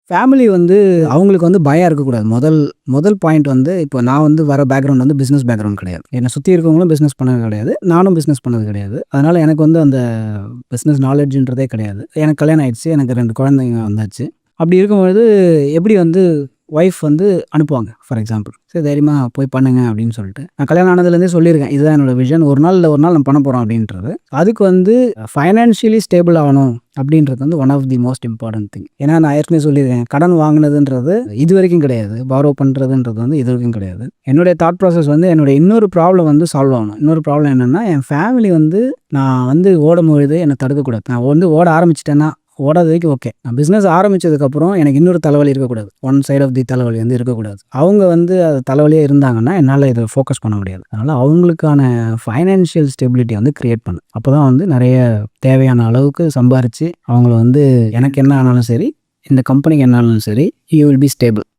Family வந்து அவங்களுக்கு வந்து பயம் இருக்கக்கூடாது. முதல் பாயிண்ட் வந்து இப்போ நான் வந்து வர பேக்ரவுண்ட் வந்து பிஸ்னஸ் பேக்ரவுண்ட் கிடையாது. என்னை சுற்றி இருக்கவங்களும் பிஸ்னஸ் பண்ணது கிடையாது. நானும் பிஸ்னஸ் பண்ணது கிடையாது. அதனால் எனக்கு வந்து அந்த பிஸ்னஸ் நாலேஜ்ன்றதே கிடையாது. எனக்கு கல்யாணம் ஆயிடுச்சு. எனக்கு 2 குழந்தைங்க வந்தாச்சு. அப்படி இருக்கும்பொழுது எப்படி வந்து ஒய்ஃப் வந்து அனுப்புவாங்க ஃபார் எக்ஸாம்பிள். சரி தைரியமாக போய் பண்ணுங்க அப்படின்னு சொல்லிட்டு. நான் கல்யாணம் ஆனதுலேருந்தே சொல்லியிருக்கேன். இதுதான் என்னோட விஷன். ஒரு நாள் இல்லை ஒரு நாள் நம்ம பண்ண போகிறோம் அப்படின்றது. அதுக்கு வந்து ஃபைனான்ஷியலி ஸ்டேபிள் ஆகணும் அப்படின்றது வந்து one of the most important thing. ஏன்னா நான் ஏற்கனவே சொல்லியிருக்கேன், கடன் வாங்கினதுன்றது இது வரைக்கும் கிடையாது. பாரோ பண்ணுறதுன்றது வந்து இது வரைக்கும் கிடையாது. என்னுடைய தாட் ப்ராசஸ் வந்து என்னுடைய இன்னொரு ப்ராப்ளம் வந்து சால்வ் ஆகணும். இன்னொரு ப்ராப்ளம் என்னென்னா, என் ஃபேமிலி வந்து நான் வந்து ஓடும்பொழுது என்னை தடுக்கக்கூடாது. நான் வந்து ஓட ஆரம்பிச்சிட்டேன்னா ஓடாத வரைக்கும் ஓகே. நான் பிஸ்னஸ் ஆரம்பித்ததுக்கப்புறம் எனக்கு இன்னொரு தலைவலி இருக்கக்கூடாது. ஒன் சைட் ஆஃப் தி தலைவலி வந்து இருக்கக்கூடாது. அவங்க வந்து அது தலைவலியாக இருந்தாங்கன்னா என்னால் இதை ஃபோக்கஸ் பண்ண முடியாது. அதனால் அவங்களுக்கான ஃபைனான்ஷியல் ஸ்டெபிலிட்டி வந்து க்ரியேட் பண்ணு. அப்போ தான் வந்து நிறைய தேவையான அளவுக்கு சம்பாரித்து அவங்கள வந்து எனக்கு என்ன ஆனாலும் சரி, இந்த கம்பெனிக்கு என்ன ஆனாலும் சரி, யூ வில் பி ஸ்டேபிள்.